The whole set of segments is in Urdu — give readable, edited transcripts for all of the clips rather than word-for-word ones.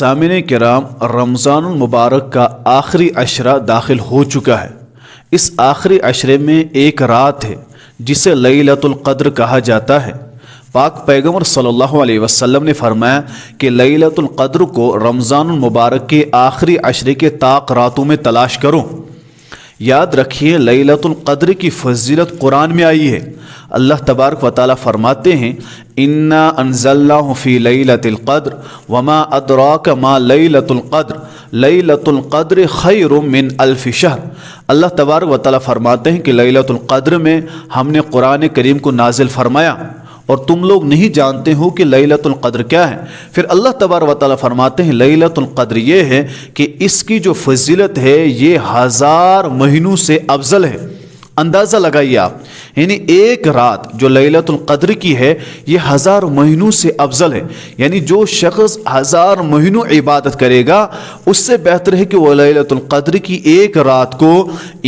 سامعین کرام، رمضان المبارک کا آخری عشرہ داخل ہو چکا ہے۔ اس آخری عشرے میں ایک رات ہے جسے لیلۃ القدر کہا جاتا ہے۔ پاک پیغمبر صلی اللہ علیہ وسلم نے فرمایا کہ لیلۃ القدر کو رمضان المبارک کے آخری عشرے کے طاق راتوں میں تلاش کرو۔ یاد رکھیے، لیلۃ القدر کی فضیلت قرآن میں آئی ہے۔ اللہ تبارک و تعالیٰ فرماتے ہیں انا انزلناہ فی لیلۃ القدر وما ادراک ما لیلۃ القدر لیلۃ القدر خیر من الف شہر۔ اللہ تبارک و تعالیٰ فرماتے ہیں کہ لیلۃ القدر میں ہم نے قرآن کریم کو نازل فرمایا اور تم لوگ نہیں جانتے ہو کہ لیلۃ القدر کیا ہے۔ پھر اللہ تبارک و تعالیٰ فرماتے ہیں لیلۃ القدر یہ ہے کہ اس کی جو فضیلت ہے یہ 1000 مہینوں سے افضل ہے۔ اندازہ لگائیے آپ، یعنی ایک رات جو لیلۃ القدر کی ہے یہ 1000 مہینوں سے افضل ہے۔ یعنی جو شخص 1000 مہینوں عبادت کرے گا اس سے بہتر ہے کہ وہ لیلۃ القدر کی ایک رات کو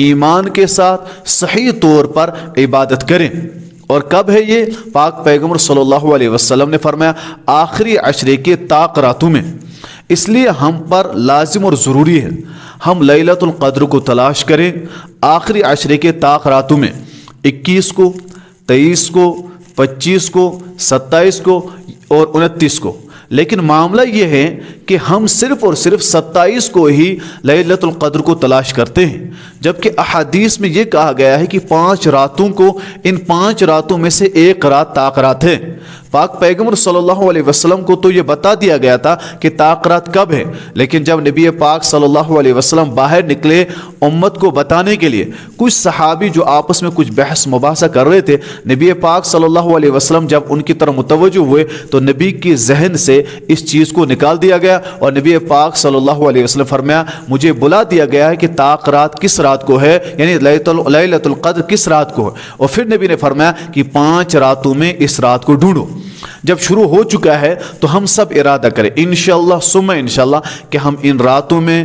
ایمان کے ساتھ صحیح طور پر عبادت کریں۔ اور کب ہے یہ؟ پاک پیغمبر صلی اللہ علیہ وسلم نے فرمایا آخری عشرے کے طاق راتوں میں۔ اس لیے ہم پر لازم اور ضروری ہے ہم لیلۃ القدر کو تلاش کریں آخری عشرے کے طاق راتوں میں، 21 کو، 23 کو، 25 کو، 27 کو اور 29 کو۔ لیکن معاملہ یہ ہے کہ ہم صرف اور صرف 27 کو ہی لیلۃ القدر کو تلاش کرتے ہیں، جبکہ احادیث میں یہ کہا گیا ہے کہ 5 راتوں کو، ان 5 راتوں میں سے ایک رات طاق رات ہے۔ پاک پیغمبر صلی اللہ علیہ وسلم کو تو یہ بتا دیا گیا تھا کہ طاق رات کب ہے، لیکن جب نبی پاک صلی اللہ علیہ وسلم باہر نکلے امت کو بتانے کے لیے، کچھ صحابی جو آپس میں کچھ بحث مباحثہ کر رہے تھے، نبی پاک صلی اللہ علیہ وسلم جب ان کی طرف متوجہ ہوئے تو نبی کے ذہن سے اس چیز کو نکال دیا گیا اور نبی پاک صلی اللہ علیہ وسلم فرمایا مجھے بلا دیا گیا ہے کہ طاق رات کس رات کو ہے، یعنی لیلۃ القدر کس رات کو ہے۔ اور پھر نبی نے فرمایا کہ 5 راتوں میں اس رات کو ڈھونڈو۔ جب شروع ہو چکا ہے تو ہم سب ارادہ کریں انشاءاللہ ثم انشاءاللہ کہ ہم ان راتوں میں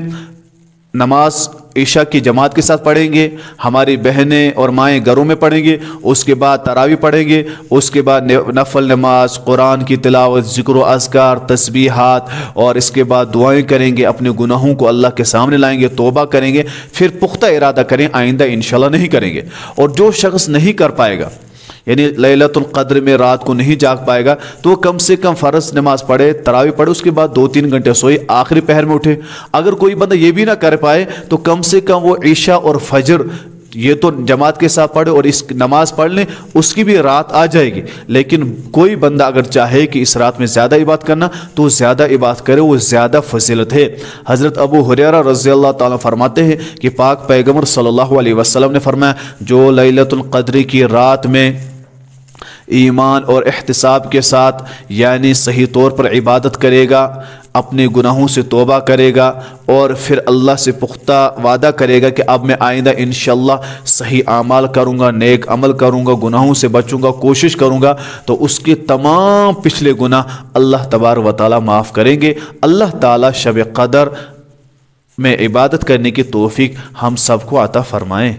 نماز عشاء کی جماعت کے ساتھ پڑھیں گے، ہماری بہنیں اور مائیں گھروں میں پڑھیں گے، اس کے بعد تراویح پڑھیں گے، اس کے بعد نفل نماز، قرآن کی تلاوت، ذکر و اذکار، تسبیحات، اور اس کے بعد دعائیں کریں گے، اپنے گناہوں کو اللہ کے سامنے لائیں گے، توبہ کریں گے، پھر پختہ ارادہ کریں آئندہ انشاءاللہ نہیں کریں گے۔ اور جو شخص نہیں کر پائے گا، یعنی لیلۃ القدر میں رات کو نہیں جاگ پائے گا، تو وہ کم سے کم فرض نماز پڑھے، تراویح پڑھے، اس کے بعد 2-3 گھنٹے سوئے، آخری پہر میں اٹھے۔ اگر کوئی بندہ یہ بھی نہ کر پائے تو کم سے کم وہ عشاء اور فجر یہ تو جماعت کے ساتھ پڑھے اور اس نماز پڑھ لیں، اس کی بھی رات آ جائے گی۔ لیکن کوئی بندہ اگر چاہے کہ اس رات میں زیادہ عبادت کرنا تو وہ زیادہ عبادت کرے، وہ زیادہ فضیلت ہے۔ حضرت ابو ہریرہ رضی اللہ تعالیٰ فرماتے ہیں کہ پاک پیغمبر صلی اللہ علیہ وسلم نے فرمایا جو لیلۃ القدر کی رات میں ایمان اور احتساب کے ساتھ یعنی صحیح طور پر عبادت کرے گا، اپنے گناہوں سے توبہ کرے گا اور پھر اللہ سے پختہ وعدہ کرے گا کہ اب میں آئندہ انشاءاللہ صحیح اعمال کروں گا، نیک عمل کروں گا، گناہوں سے بچوں گا، کوشش کروں گا، تو اس کے تمام پچھلے گناہ اللہ تبارک و تعالیٰ معاف کریں گے۔ اللہ تعالیٰ شب قدر میں عبادت کرنے کی توفیق ہم سب کو عطا فرمائیں۔